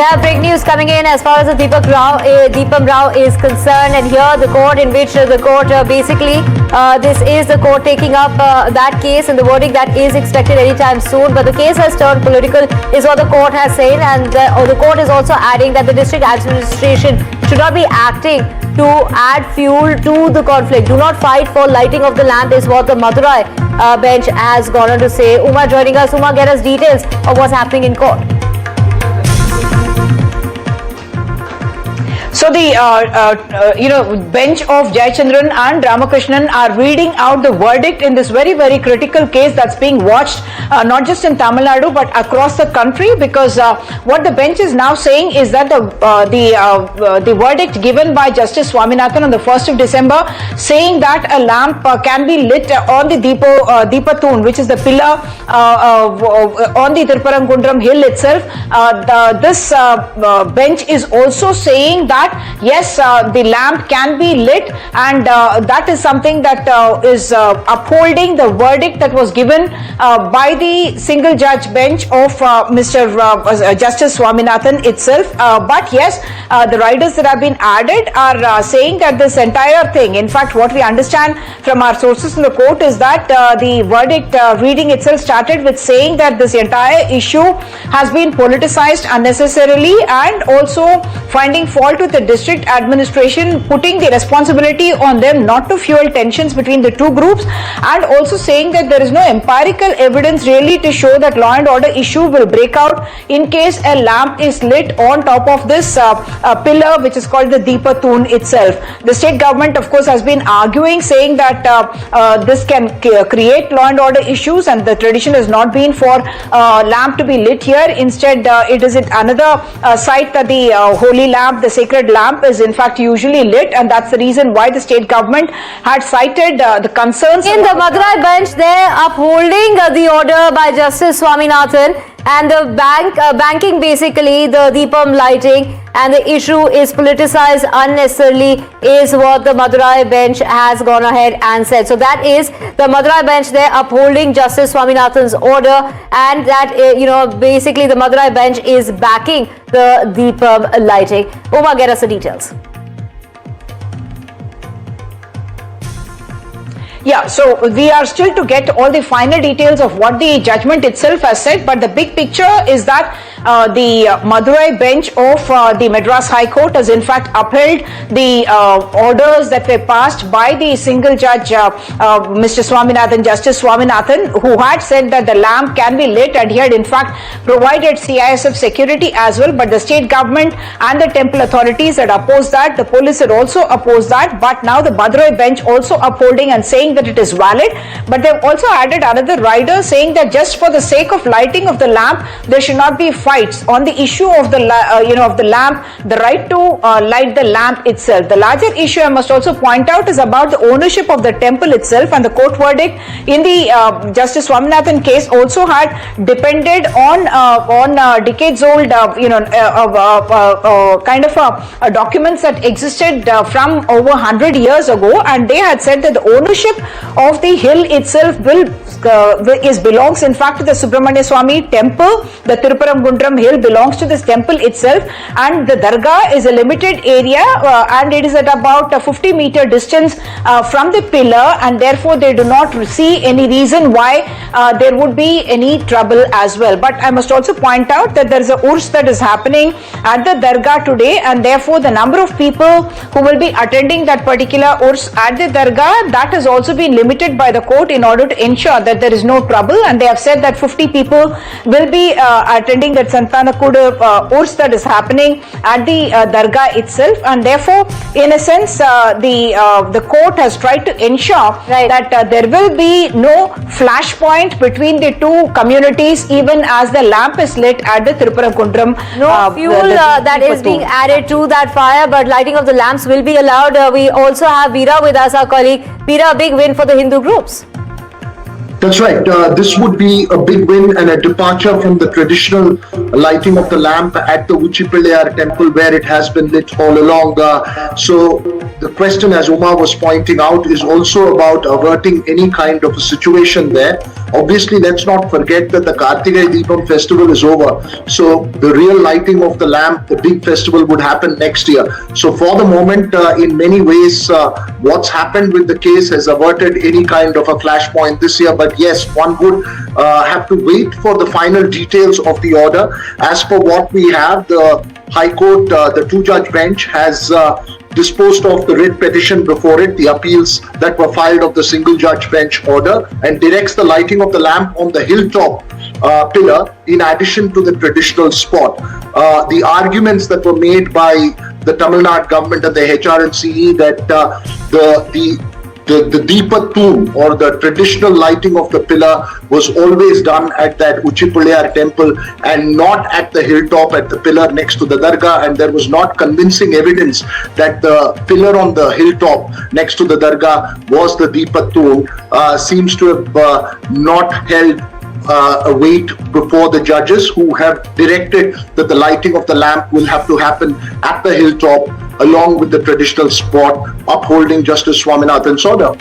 have break news coming in as far as the Deepam Rao is concerned, and here the court in which the court this is the court taking up that case, and the verdict that is expected anytime soon. But the case has turned political is what the court has said, and the court is also adding that the district administration should not be acting to add fuel to the conflict. Do not fight for lighting of the lamp is what the Madurai bench has gone on to say. Uma joining us. Uma, get us details of what's happening in court. So the bench of Jayachandran and Ramakrishnan are reading out the verdict in this very, very critical case that's being watched not just in Tamil Nadu but across the country, because what the bench is now saying is that the verdict given by Justice Swaminathan on the 1st of December, saying that a lamp can be lit on the Deepathoon, which is the pillar on the Tiruparankundram hill itself. This bench is also saying that yes, the lamp can be lit, and that is something that is upholding the verdict that was given by the single judge bench of Justice Swaminathan itself. But yes, the riders that have been added are saying that this entire thing, in fact what we understand from our sources in the court is that the verdict reading itself started with saying that this entire issue has been politicized unnecessarily, and also finding fault with the district administration, putting the responsibility on them not to fuel tensions between the two groups, and also saying that there is no empirical evidence really to show that law and order issue will break out in case a lamp is lit on top of this pillar which is called the Deepathoon itself. The state government of course has been arguing, saying that this can create law and order issues, and the tradition has not been for lamp to be lit here. Instead it is at another site that the holy lamp, the sacred lamp, is in fact usually lit, and that's the reason why the state government had cited the concerns. In the Madurai bench, they're upholding the order by Justice Swaminathan, and the banking basically the Deepam lighting, and the issue is politicized unnecessarily is what the Madurai bench has gone ahead and said. So that is the Madurai bench there upholding Justice Swaminathan's order, and that basically the Madurai bench is backing the Deepam lighting. Uma, get us the details. Yeah, so we are still to get all the final details of what the judgment itself has said, but the big picture is that the Madurai bench of the Madras High Court has in fact upheld the orders that were passed by the single judge Mr. Swaminathan, Justice Swaminathan, who had said that the lamp can be lit, and he had in fact provided CISF security as well, but the state government and the temple authorities had opposed that. The police had also opposed that, but now the Madurai bench also upholding and saying that it is valid. But they have also added another rider saying that just for the sake of lighting of the lamp, there should not be fights on the issue of the of the lamp, the right to light the lamp itself. The larger issue I must also point out is about the ownership of the temple itself, and the court verdict in the Justice Swaminathan case also had depended on decades old kind of documents that existed from over 100 years ago, and they had said that the ownership of the hill itself belongs in fact to the Subramanya Swami temple. The Tiruparankundram hill belongs to this temple itself, and the dargah is a limited area and it is at about a 50-meter distance from the pillar, and therefore they do not see any reason why there would be any trouble as well. But I must also point out that there is a urs that is happening at the dargah today, and therefore the number of people who will be attending that particular urs at the dargah, that has also been limited by the court in order to ensure that there is no trouble, and they have said that 50 people will be attending that Santanakud urs that is happening at the dargah itself, and therefore in a sense the court has tried to ensure that there will be no flashpoint between the two communities even as the lamp is lit at the Tiruparankundram. No fuel that is being added to that fire, but lighting of the lamps will be allowed. We also have Veera with us, our colleague. Veera, a big win for the Hindu groups. That's right. This would be a big win and a departure from the traditional lighting of the lamp at the Uchipillayar temple where it has been lit all along. So the question, as Uma was pointing out, is also about averting any kind of a situation there. Obviously, let's not forget that the Karthigai Deepam festival is over. So the real lighting of the lamp, the big festival, would happen next year. So for the moment, in many ways, what's happened with the case has averted any kind of a flashpoint this year. But yes, one would have to wait for the final details of the order. As per what we have, the High Court, the two-judge bench has disposed of the writ petition before it, the appeals that were filed of the single-judge bench order, and directs the lighting of the lamp on the hilltop pillar in addition to the traditional spot. The arguments that were made by the Tamil Nadu government and the HRNCE that the Deepa tomb or the traditional lighting of the pillar was always done at that Uchipillayar temple and not at the hilltop at the pillar next to the Dargah, and there was not convincing evidence that the pillar on the hilltop next to the Dargah was the Deepa tomb, seems to have not held a weight before the judges, who have directed that the lighting of the lamp will have to happen at the hilltop along with the traditional spot, upholding Justice Swaminathan's order.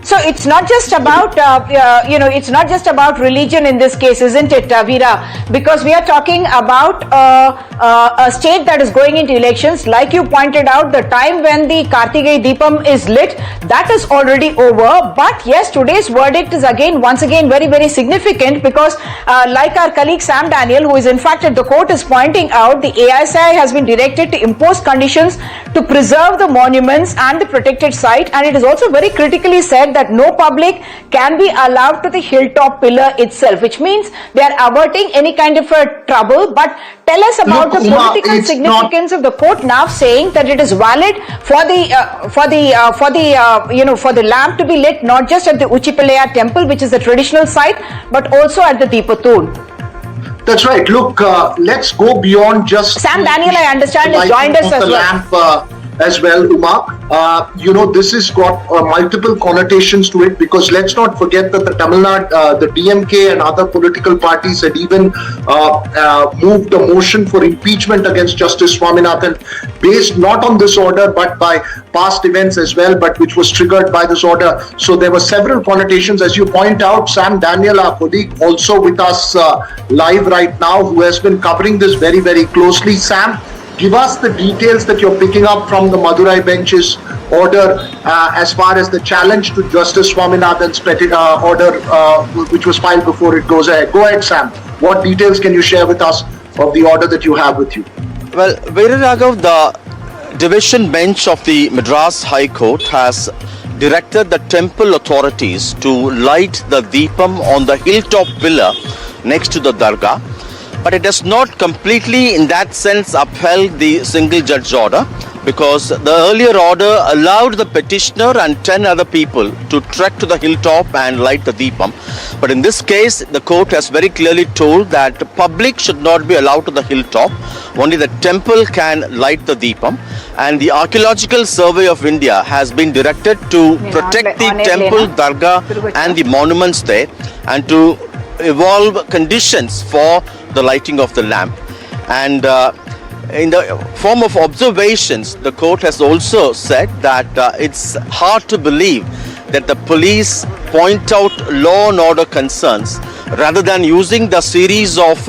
So it's not just about, it's not just about religion in this case, isn't it, Veera? Because we are talking about a state that is going into elections. Like you pointed out, the time when the Karthigai Deepam is lit, that is already over. But yes, today's verdict is once again very, very significant because like our colleague Sam Daniel, who is in fact at the court, is pointing out, the AISI has been directed to impose conditions to preserve the monuments and the protected site. And it is also very critically said that no public can be allowed to the hilltop pillar itself, which means they are averting any kind of a trouble. But tell us about the political significance of the court now saying that it is valid for the lamp to be lit not just at the Uchipillayar temple, which is the traditional site, but also at the Deepathoon. That's right. Look, let's go beyond just Sam Daniel, I understand, has joined us as well. As well, Uma. This has got multiple connotations to it, because let's not forget that the Tamil Nadu, the DMK and other political parties had even moved a motion for impeachment against Justice Swaminathan based not on this order but by past events as well, but which was triggered by this order. So there were several connotations. As you point out, Sam Daniel, our colleague, also with us live right now, who has been covering this very, very closely. Sam, give us the details that you're picking up from the Madurai bench's order as far as the challenge to Justice Swaminathan's order, which was filed before it goes ahead. Go ahead, Sam. What details can you share with us of the order that you have with you? Well, Veera Raghav, the division bench of the Madras High Court has directed the temple authorities to light the Deepam on the hilltop pillar next to the Dargah. But it has not completely, in that sense, upheld the single judge order, because the earlier order allowed the petitioner and 10 other people to trek to the hilltop and light the Deepam. But in this case, the court has very clearly told that the public should not be allowed to the hilltop. Only the temple can light the Deepam. And the Archaeological Survey of India has been directed to protect the temple, Dargah and the monuments there, and to evolve conditions for the lighting of the lamp. And in the form of observations, the court has also said that it's hard to believe that the police point out law and order concerns rather than using the series of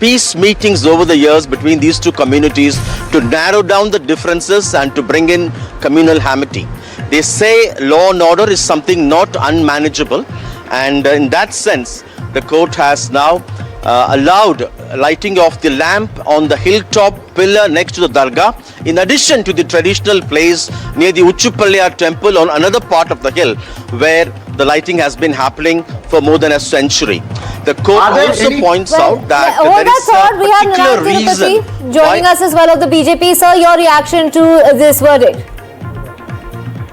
peace meetings over the years between these two communities to narrow down the differences and to bring in communal amity. They say law and order is something not unmanageable, and in that sense, the court has now allowed lighting of the lamp on the hilltop pillar next to the Dargah, in addition to the traditional place near the Uchipillayar temple on another part of the hill where the lighting has been happening for more than a century. The court also points out that there is a particular reason joining us as well of the BJP. Sir, your reaction to this verdict?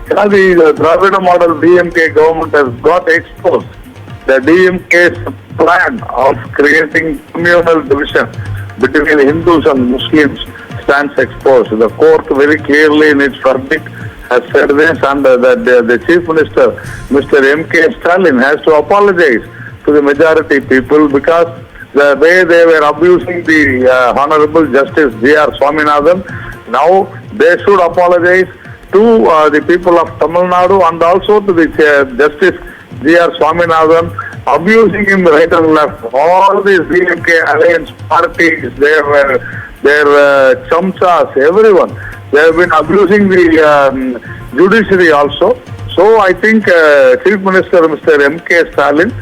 The Dravida model DMK government has got exposed. The DMK's plan of creating communal division between Hindus and Muslims stands exposed. The court very clearly in its verdict has said this, and that the Chief Minister, Mr. M.K. Stalin, has to apologize to the majority people because the way they were abusing the Honorable Justice G.R. Swaminathan, now they should apologize to the people of Tamil Nadu and also to the Justice G.R. Swaminathan, abusing him right and left. All these DMK alliance parties, their chamchas, everyone, they have been abusing the judiciary also. So I think Chief Minister Mr. M.K. Stalin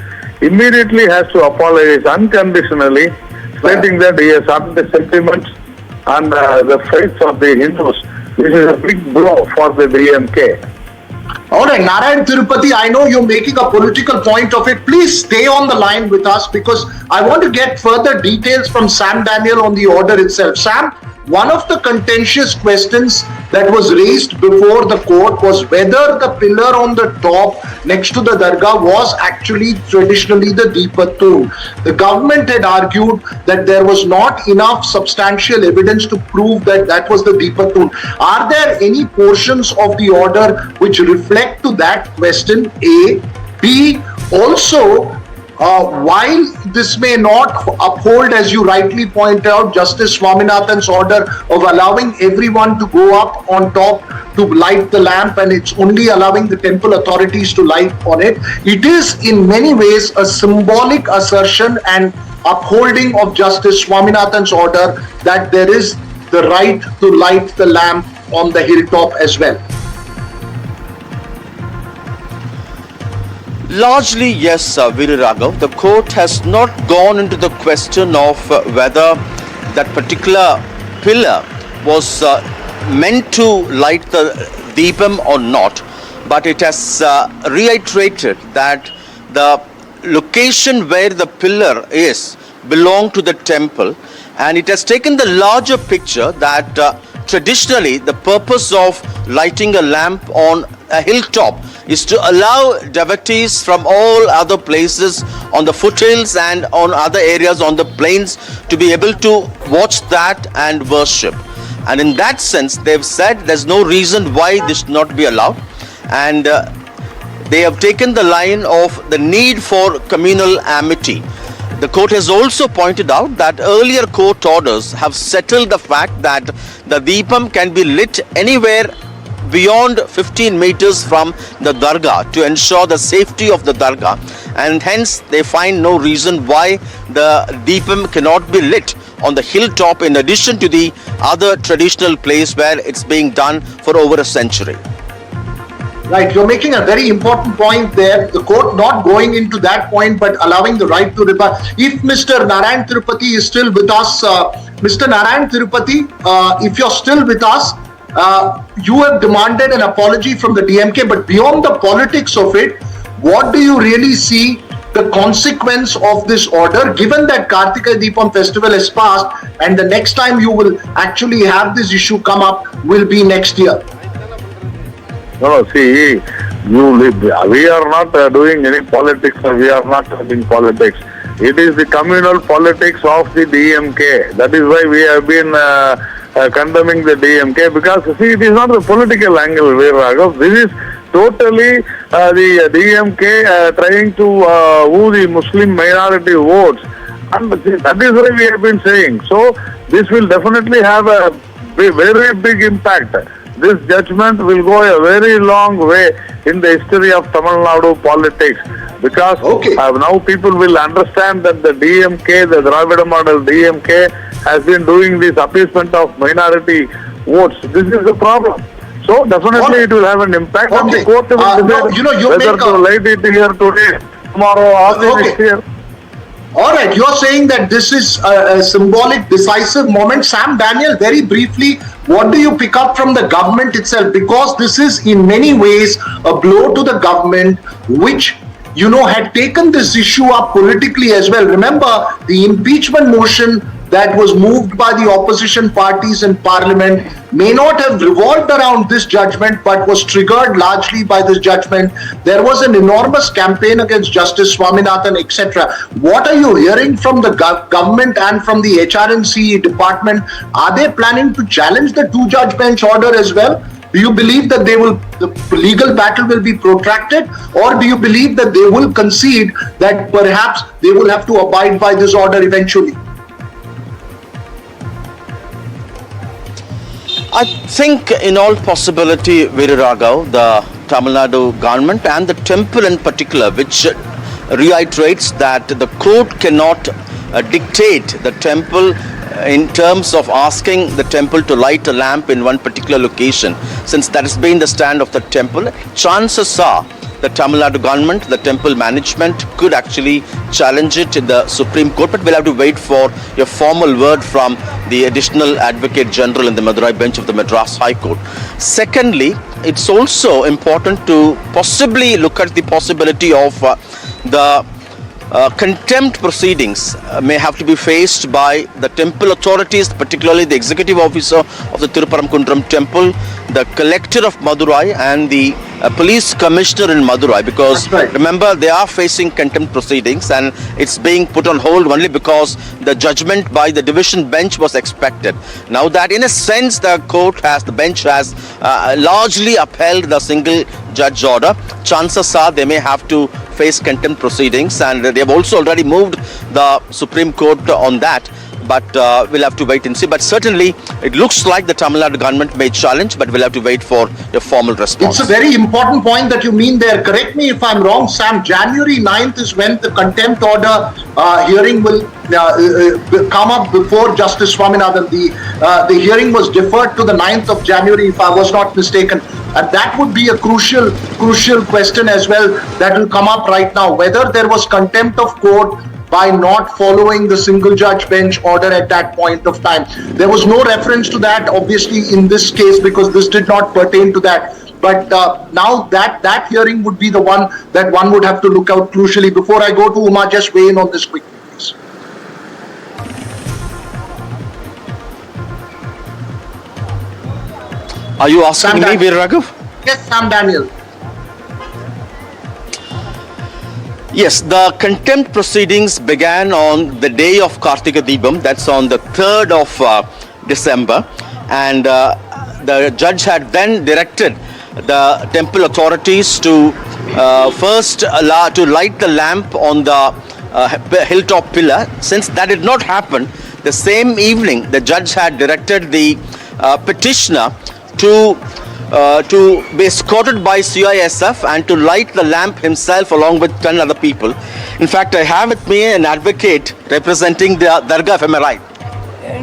immediately has to apologize unconditionally, stating that he has hurt the sentiments and the faith of the Hindus. This is a big blow for the DMK. All right, Narayan Tirupati, I know you're making a political point of it. Please stay on the line with us because I want to get further details from Sam Daniel on the order itself. Sam, one of the contentious questions that was raised before the court was whether the pillar on the top next to the dargah was actually traditionally the Deepa tomb. The government had argued that there was not enough substantial evidence to prove that that was the Deepa tomb. Are there any portions of the order which reflect to that question? A. B. Also, while this may not uphold, as you rightly point out, Justice Swaminathan's order of allowing everyone to go up on top to light the lamp, and it's only allowing the temple authorities to light on it, it is in many ways a symbolic assertion and upholding of Justice Swaminathan's order that there is the right to light the lamp on the hilltop as well. Largely, yes, Veer Raghav. The court has not gone into the question of whether that particular pillar was meant to light the Deepam or not, but it has reiterated that the location where the pillar is belong to the temple, and it has taken the larger picture that traditionally the purpose of lighting a lamp on a hilltop is to allow devotees from all other places on the foothills and on other areas on the plains to be able to watch that and worship. And in that sense, they've said there's no reason why this should not be allowed. And they have taken the line of the need for communal amity. The court has also pointed out that earlier court orders have settled the fact that the Deepam can be lit anywhere beyond 15 meters from the dargah to ensure the safety of the dargah, and hence they find no reason why the Deepam cannot be lit on the hilltop in addition to the other traditional place where it's being done for over a century. Right, you're making a very important point there. The court not going into that point but allowing the right to reply. If Mr. Narayan Tirupati is still with us, Mr. Narayan Tirupati, if you're still with us, you have demanded an apology from the DMK, but beyond the politics of it, what do you really see the consequence of this order, given that Karthigai Deepam festival has passed and the next time you will actually have this issue come up will be next year? No, see, we are not doing any politics, we are not doing politics. It is the communal politics of the DMK. That is why we have been condemning the DMK, because see, it is not the political angle, Raghav. This is totally the DMK trying to woo the Muslim minority votes, and that is why we have been saying. So this will definitely have a very big impact. This judgment will go a very long way in the history of Tamil Nadu politics, because now people will understand that the DMK, the Dravida model DMK, has been doing this appeasement of minority votes. This is the problem. So definitely it will have an impact, and the court will decide whether to light it here today, tomorrow, or the next year. All right, you're saying that this is a symbolic, decisive moment. Sam Daniel, very briefly, what do you pick up from the government itself? Because this is in many ways a blow to the government, which, you know, had taken this issue up politically as well. Remember, the impeachment motion that was moved by the opposition parties in parliament may not have revolved around this judgment, but was triggered largely by this judgment. There was an enormous campaign against Justice Swaminathan, etc. What are you hearing from the government and from the HRNC department? Are they planning to challenge the two-judge bench order as well? Do you believe that the legal battle will be protracted, or do you believe that they will concede that perhaps they will have to abide by this order eventually? I think in all possibility, Veeraraghav, the Tamil Nadu government and the temple in particular, which reiterates that the court cannot dictate the temple in terms of asking the temple to light a lamp in one particular location. Since that has been the stand of the temple, chances are the Tamil Nadu government, the temple management could actually challenge it in the Supreme Court, but we'll have to wait for a formal word from the additional Advocate General in the Madurai bench of the Madras High Court. Secondly, it's also important to possibly look at the possibility of the contempt proceedings may have to be faced by the temple authorities, particularly the executive officer of the Tiruparamkundram temple, the collector of Madurai and the police commissioner in Madurai, because remember they are facing contempt proceedings and it's being put on hold only because the judgment by the division bench was expected. Now that in a sense the bench has largely upheld the single judge order, chances are they may have to face contempt proceedings, and they have also already moved the Supreme Court on that. But we'll have to wait and see. But certainly, it looks like the Tamil Nadu government may challenge, but we'll have to wait for a formal response. It's a very important point that you mean there. Correct me if I'm wrong, Sam. January 9th is when the contempt order hearing will come up before Justice Swaminathan. The hearing was deferred to the 9th of January, if I was not mistaken. And that would be a crucial question as well that will come up right now. Whether there was contempt of court by not following the single judge bench order at that point of time. There was no reference to that, obviously, in this case, because this did not pertain to that. But now that hearing would be the one that one would have to look out crucially. Before I go to Uma, just weigh in on this quickly, please. Are you asking me, Veeraraghav? Yes, Sam Daniel. Yes, the contempt proceedings began on the day of Karthigai Deepam, that's on the 3rd of December, and the judge had then directed the temple authorities to first allow to light the lamp on the hilltop pillar. Since that did not happen, the same evening the judge had directed the petitioner to be escorted by CISF and to light the lamp himself along with 10 other people. In fact, I have with me an advocate representing the Dargah, am I right?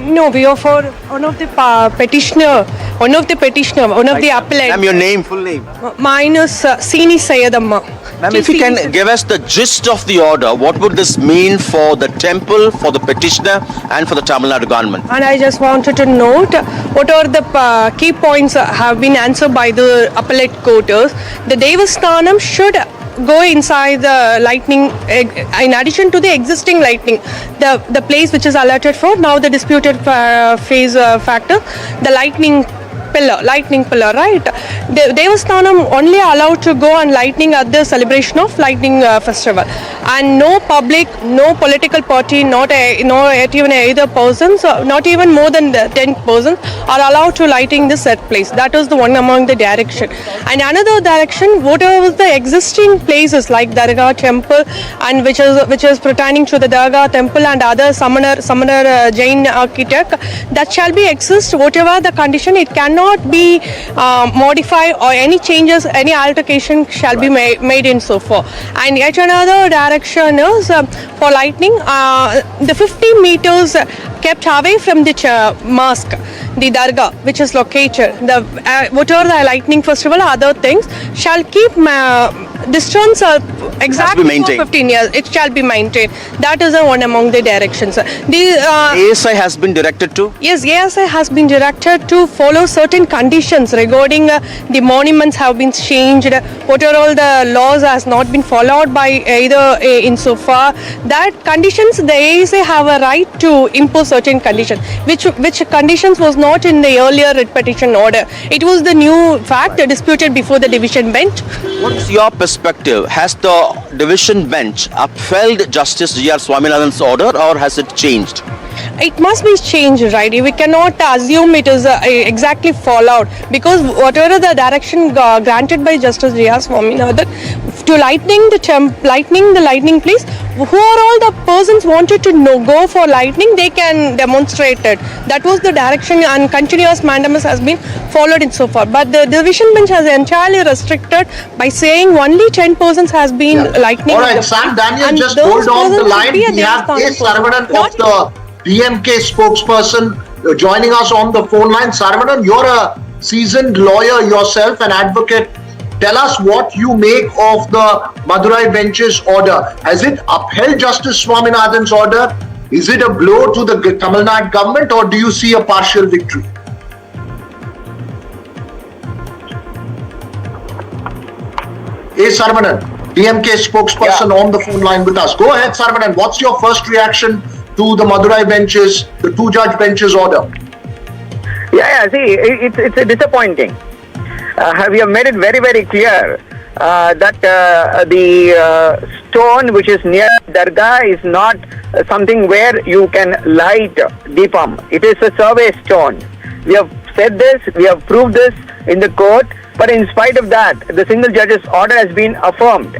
No, we are for one of the petitioner, one of the appellate. Ma'am, your name, full name? Mine is Sini Sayadamma. Ma'am, if you can give us the gist of the order, what would this mean for the temple, for the petitioner and for the Tamil Nadu government? And I just wanted to note what are the key points have been answered by the appellate courters. The Devasthanam should go inside the lightning, in addition to the existing lightning, the place which is allotted for now the disputed phase factor, the lightning pillar, right? Devasthanam only allowed to go on lightning at the celebration of lightning festival, and no public, no political party, not even either persons, not even more than 10 persons are allowed to lighting this set place. That was the one among the direction. And another direction, whatever the existing places like Dargah temple, and which is pertaining to the Dargah temple and other Samanar Jain architect, that shall be exist whatever the condition. It cannot be modified, or any changes, any altercation shall be made in so far. And yet another direction is for lightning, the 50 meters kept away from the mosque, the Dargah, which is located. Whatever the lightning festival, other things shall keep distance exactly 15 years. It shall be maintained. That is one among the directions. ASI has been directed to? Yes, ASI has been directed to follow certain conditions regarding the monuments have been changed. What are all the laws has not been followed by either insofar that conditions the ASI have a right to impose certain conditions, which conditions was not in the earlier writ petition order. It was the new fact disputed before the division bench. What is your perspective? Has the division bench upheld Justice G.R. Swaminathan's order, or has it changed? it must be changed, right? We cannot assume it is exactly fallout, because whatever the direction granted by Justice Diya Swaminathan to lightning the lightning place, who are all the persons wanted to go for lightning, they can demonstrate it. That was the direction, and continuous mandamus has been followed in so far. But the division bench has entirely restricted by saying only 10 persons has been lightning. All right, Sam Daniel, just hold on the line. We have A. Saravanan of the DMK spokesperson joining us on the phone line. Saravanan, you're a seasoned lawyer yourself, an advocate. Tell us what you make of the Madurai bench's order. Has it upheld Justice Swaminathan's order? Is it a blow to the Tamil Nadu government, or do you see a partial victory? A. Saravanan, DMK spokesperson on the phone line with us. Go ahead, Saravanan. What's your first reaction to the Madurai bench's, the two-judge bench's order? See, it's disappointing. We have made it very, very clear that the stone which is near Dargah is not something where you can light Deepam. It is a survey stone. We have said this, we have proved this in the court, but in spite of that, the single judge's order has been affirmed.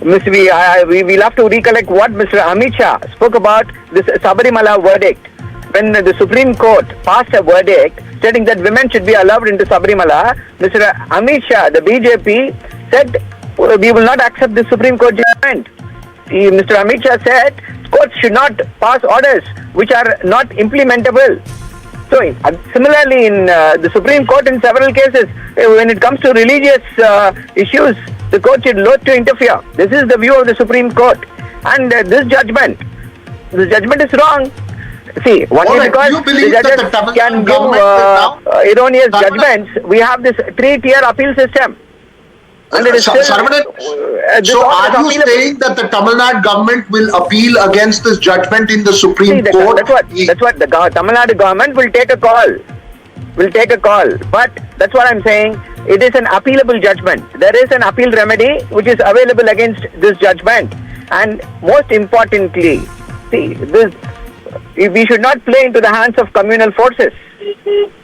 We'll have to recollect what Mr. Amit Shah spoke about this Sabarimala verdict. When the Supreme Court passed a verdict stating that women should be allowed into Sabarimala, Mr. Amit Shah, the BJP, said we will not accept the Supreme Court judgment. Mr. Amit Shah said courts should not pass orders which are not implementable. So similarly in the Supreme Court in several cases, when it comes to religious issues, the court should loathe to interfere. This is the view of the Supreme Court. And this judgment is wrong. See, only because the judges can give erroneous judgments, we have this three-tier appeal system. And it is still, so are you saying that the Tamil Nadu government will appeal against this judgment in the Supreme Court? That's what the Tamil Nadu government will take a call. But that's what I'm saying. It is an appealable judgment. There is an appeal remedy which is available against this judgment. And most importantly, see, we should not play into the hands of communal forces.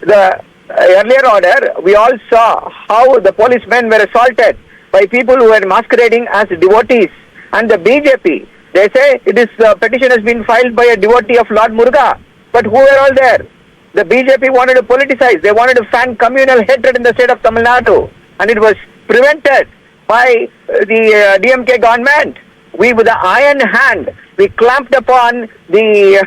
The earlier order, we all saw how the policemen were assaulted by people who were masquerading as devotees. And the BJP, they say the petition has been filed by a devotee of Lord Muruga. But who were all there? The BJP wanted to politicize. They wanted to fan communal hatred in the state of Tamil Nadu. And it was prevented by the DMK government. We, with the iron hand, we clamped upon the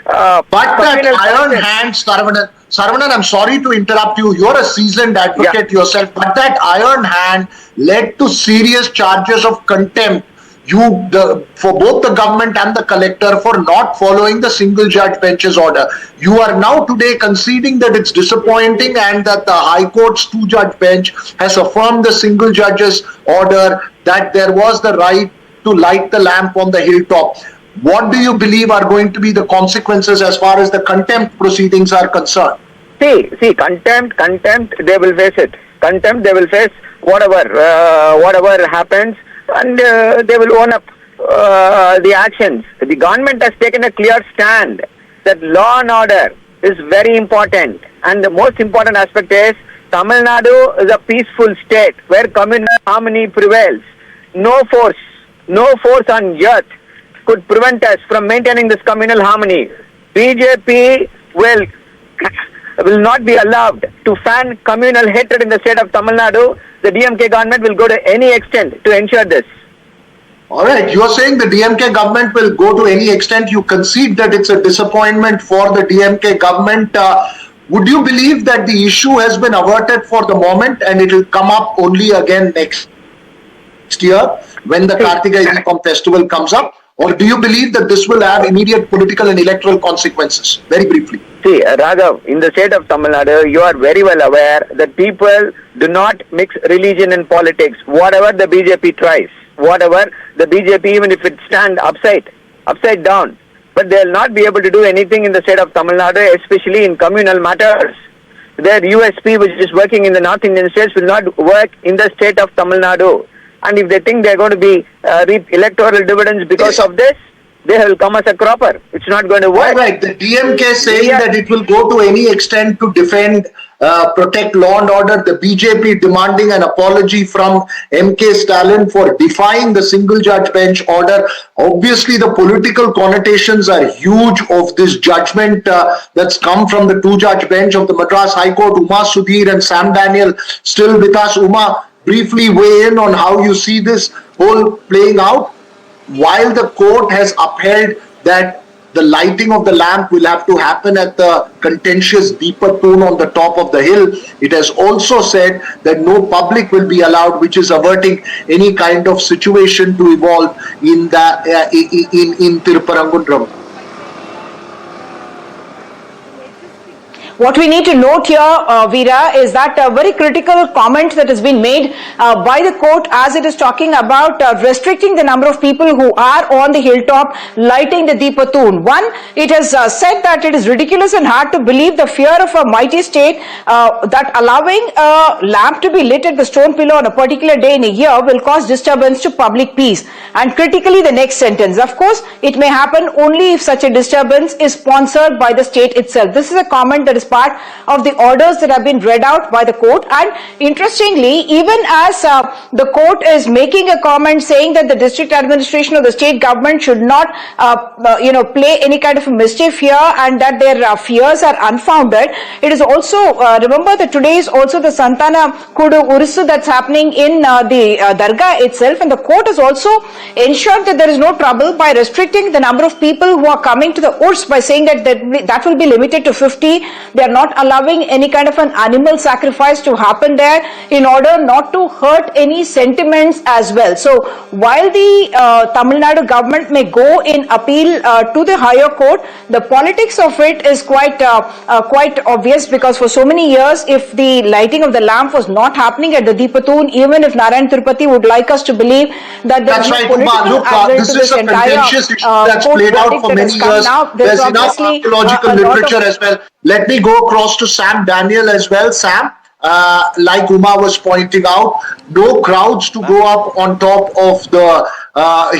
but that iron hand, Saravanan, I'm sorry to interrupt you. You're a seasoned advocate yourself, but that iron hand led to serious charges of contempt for both the government and the collector for not following the single judge bench's order. You are now today conceding that it's disappointing and that the High Court's two-judge bench has affirmed the single judge's order that there was the right to light the lamp on the hilltop. What do you believe are going to be the consequences as far as the contempt proceedings are concerned? See, contempt, they will face it. Contempt, they will face whatever happens, and they will own up the actions. The government has taken a clear stand that law and order is very important, and the most important aspect is Tamil Nadu is a peaceful state where communal harmony prevails. No force on earth could prevent us from maintaining this communal harmony. BJP will not be allowed to fan communal hatred in the state of Tamil Nadu. The DMK government will go to any extent to ensure this. All right, you're saying the DMK government will go to any extent. You concede that it's a disappointment for the DMK government. Would you believe that the issue has been averted for the moment and it will come up only again next year when the Karthigai Deepam festival comes up? Or do you believe that this will have immediate political and electoral consequences? Very briefly. See, Raghav, in the state of Tamil Nadu, you are very well aware that people do not mix religion and politics. Whatever the BJP tries, whatever the BJP, even if it stands upside down, but they will not be able to do anything in the state of Tamil Nadu, especially in communal matters. Their USP, which is working in the North Indian states, will not work in the state of Tamil Nadu. And if they think they are going to be reap electoral dividends because of this, they will come as a cropper. It's not going to work. All right, the DMK saying Yeah. that it will go to any extent to defend, protect law and order. The BJP demanding an apology from MK Stalin for defying the single judge bench order. Obviously, the political connotations are huge of this judgment that's come from the two-judge bench of the Madras High Court. Uma Sudhir and Sam Daniel still with us. Uma, briefly weigh in on how you see this whole playing out. While the court has upheld that the lighting of the lamp will have to happen at the contentious Deepa Tune on the top of the hill, it has also said that no public will be allowed, which is averting any kind of situation to evolve in in Tirupparangunram. What we need to note here, Veera, is that a very critical comment that has been made by the court as it is talking about restricting the number of people who are on the hilltop lighting the Deepatoon. One, it has said that it is ridiculous and hard to believe the fear of a mighty state that allowing a lamp to be lit at the stone pillar on a particular day in a year will cause disturbance to public peace. And critically, the next sentence, of course, it may happen only if such a disturbance is sponsored by the state itself. This is a comment that is part of the orders that have been read out by the court. And interestingly, even as the court is making a comment saying that the district administration or the state government should not play any kind of a mischief here and that their fears are unfounded, it is also remember that today is also the Santana Kudu Urusu that's happening in the Dargah itself, and the court has also ensured that there is no trouble by restricting the number of people who are coming to the Urs by saying that will be limited to 50. They are not allowing any kind of an animal sacrifice to happen there in order not to hurt any sentiments as well. So while the Tamil Nadu government may go in appeal to the higher court, the politics of it is quite obvious, because for so many years, if the lighting of the lamp was not happening at the Deepatoon, even if Narayan Tirupati would like us to believe that there is no political angle this to is this a entire contentious issue that's court played out verdict for that many has come years. now. There's enough obviously archaeological a lot literature as well. Let me go across to Sam Daniel as well. Sam, like Uma was pointing out, no crowds to go up on top of the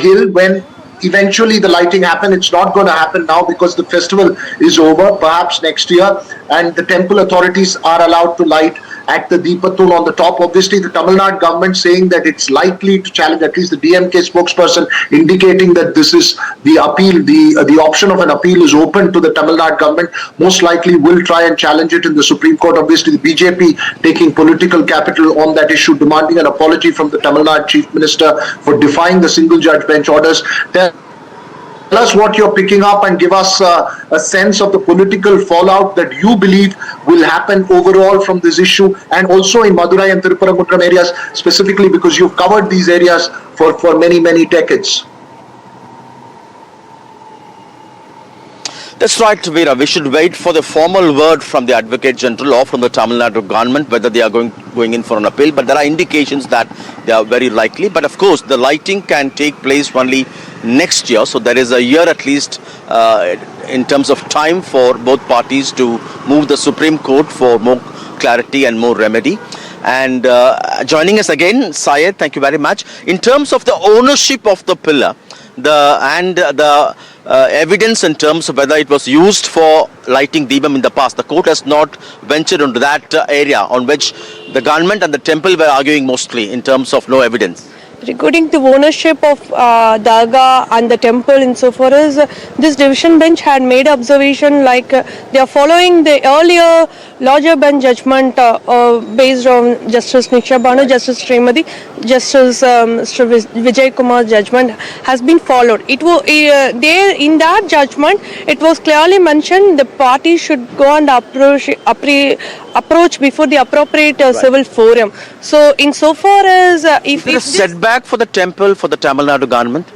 hill when eventually the lighting happen. It's not going to happen now because the festival is over, perhaps next year, and the temple authorities are allowed to light at the Deepatoon on the top. Obviously, the Tamil Nadu government saying that it's likely to challenge, at least the DMK spokesperson indicating that this is the appeal, the option of an appeal is open to the Tamil Nadu government. Most likely will try and challenge it in the Supreme Court. Obviously, the BJP taking political capital on that issue, demanding an apology from the Tamil Nadu Chief Minister for defying the single judge bench orders. Tell us what you're picking up and give us a sense of the political fallout that you believe will happen overall from this issue, and also in Madurai and Tirupparangunram areas specifically, because you've covered these areas for many, many decades. That's right, Veera. We should wait for the formal word from the Advocate General or from the Tamil Nadu government whether they are going in for an appeal. But there are indications that they are very likely. But of course, the lighting can take place only next year. So there is a year at least in terms of time for both parties to move the Supreme Court for more clarity and more remedy. And joining us again, Syed, thank you very much. In terms of the ownership of the pillar, the evidence in terms of whether it was used for lighting Deepam in the past, the court has not ventured into that area on which the government and the temple were arguing mostly in terms of no evidence. Regarding the ownership of Dargah and the temple, insofar as this division bench had made observation like they are following the earlier larger bench judgment based on Justice Niksha Banu, Justice Srimati, Justice Vijay Kumar's judgment has been followed. It was there in that judgment. It was clearly mentioned the party should go and approach before the appropriate civil forum. So, insofar as if there is a setback for the temple, for the Tamil Nadu government?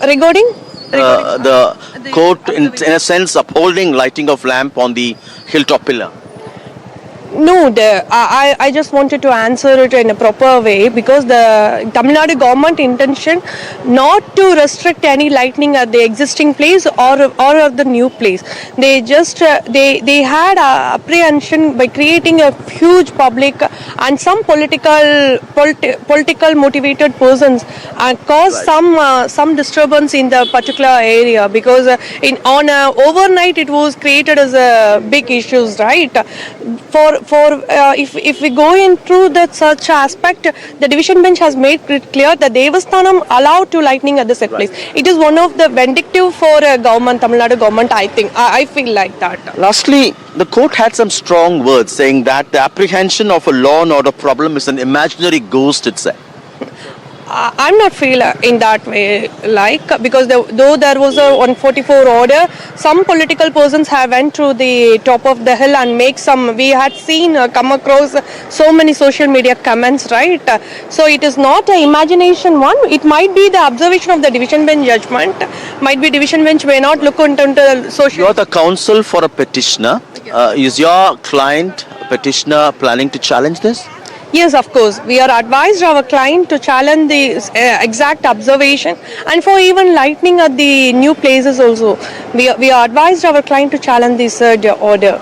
Regarding the court in a sense upholding lighting of lamp on the hilltop pillar. No, I just wanted to answer it in a proper way because the Tamil Nadu government intention not to restrict any lighting at the existing place or at the new place. They just they had apprehension by creating a huge public and some political motivated persons and cause some disturbance in the particular area because on overnight it was created as a big issues, right? If we go into that such aspect, the division bench has made it clear that Devasthanam allowed to lightning at the set place. It is one of the vindictive for government, Tamil Nadu government. I think I feel like that. Lastly, the court had some strong words saying that the apprehension of a law and order problem is an imaginary ghost itself. I'm not feel in that way, because though there was a 144 order, some political persons have went to the top of the hill and make some. We had seen come across so many social media comments, right? So it is not an imagination one. It might be the observation of the division bench judgment. Might be division bench may not look into the social. You're the counsel for a petitioner. Is your client petitioner planning to challenge this? Yes, of course. We are advised our client to challenge the exact observation and for even lightning at the new places also. We are advised our client to challenge this order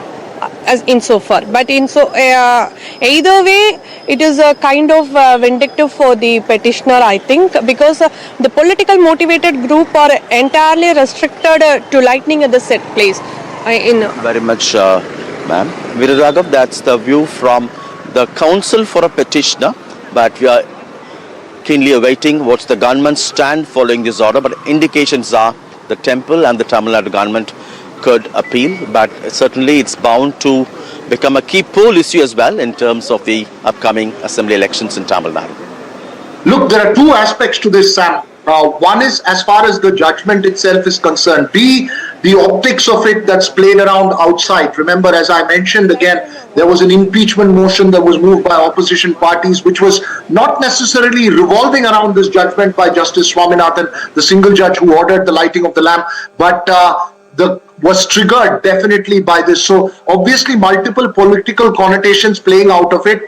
as insofar. But either way, it is a kind of vindictive for the petitioner, I think, because the political motivated group are entirely restricted to lightning at the set place. Very much, ma'am. Viraraghav, that's the view from the counsel for a petitioner, but we are keenly awaiting what's the government's stand following this order. But indications are the temple and the Tamil Nadu government could appeal, but certainly it's bound to become a key poll issue as well in terms of the upcoming assembly elections in Tamil Nadu. Look, there are two aspects to this, Sam. One is as far as the judgment itself is concerned. The optics of it that's played around outside. Remember, as I mentioned again, there was an impeachment motion that was moved by opposition parties, which was not necessarily revolving around this judgment by Justice Swaminathan, the single judge who ordered the lighting of the lamp, but was triggered definitely by this. So obviously multiple political connotations playing out of it.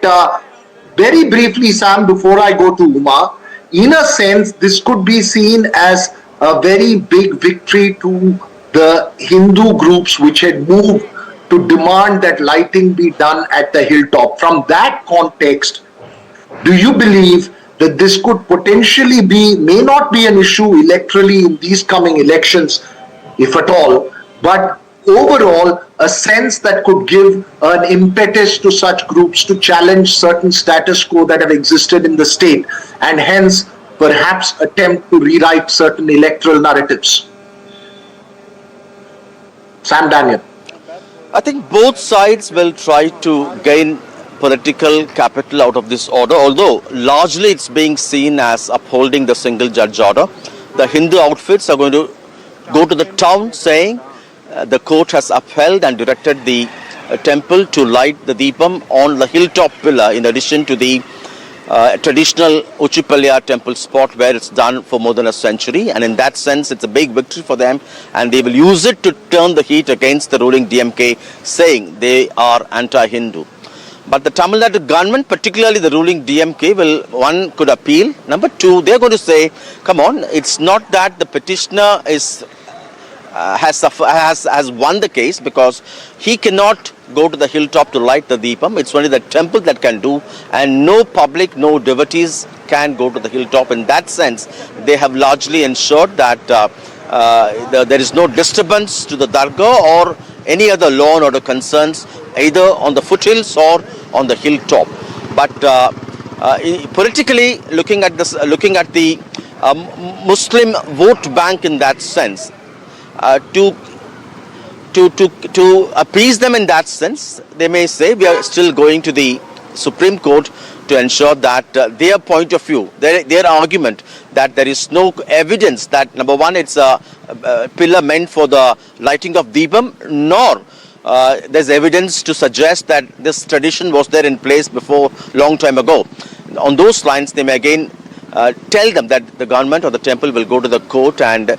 Very briefly, Sam, before I go to Uma, in a sense, this could be seen as a very big victory to the Hindu groups which had moved to demand that lighting be done at the hilltop. From that context, do you believe that this could potentially may not be an issue electorally in these coming elections, if at all, but overall a sense that could give an impetus to such groups to challenge certain status quo that have existed in the state and hence perhaps attempt to rewrite certain electoral narratives? Sam Daniel. I think both sides will try to gain political capital out of this order, although largely it's being seen as upholding the single judge order. The Hindu outfits are going to go to the town saying the court has upheld and directed the temple to light the Deepam on the hilltop pillar in addition to the traditional Uchipalya temple spot where it's done for more than a century, and in that sense it's a big victory for them and they will use it to turn the heat against the ruling DMK, saying they are anti-Hindu. But the Tamil Nadu government, particularly the ruling DMK, one could appeal. Number two, they're going to say, come on, it's not that the petitioner has won the case because he cannot go to the hilltop to light the Deepam. It's only the temple that can do, and no public, no devotees can go to the hilltop. In that sense, they have largely ensured that there is no disturbance to the Dargah or any other law and order concerns, either on the foothills or on the hilltop. But politically, looking at the Muslim vote bank in that sense, to appease them in that sense, they may say we are still going to the Supreme Court to ensure that their point of view, their argument that there is no evidence that, number one, it's a pillar meant for the lighting of Deepam, nor there's evidence to suggest that this tradition was there in place before long time ago. On those lines, they may again tell them that the government or the temple will go to the court and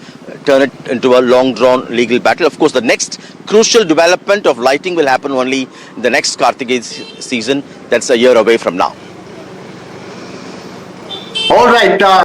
turn it into a long-drawn legal battle. Of course, the next crucial development of lighting will happen only in the next Karthigai season. That's a year away from now. All right.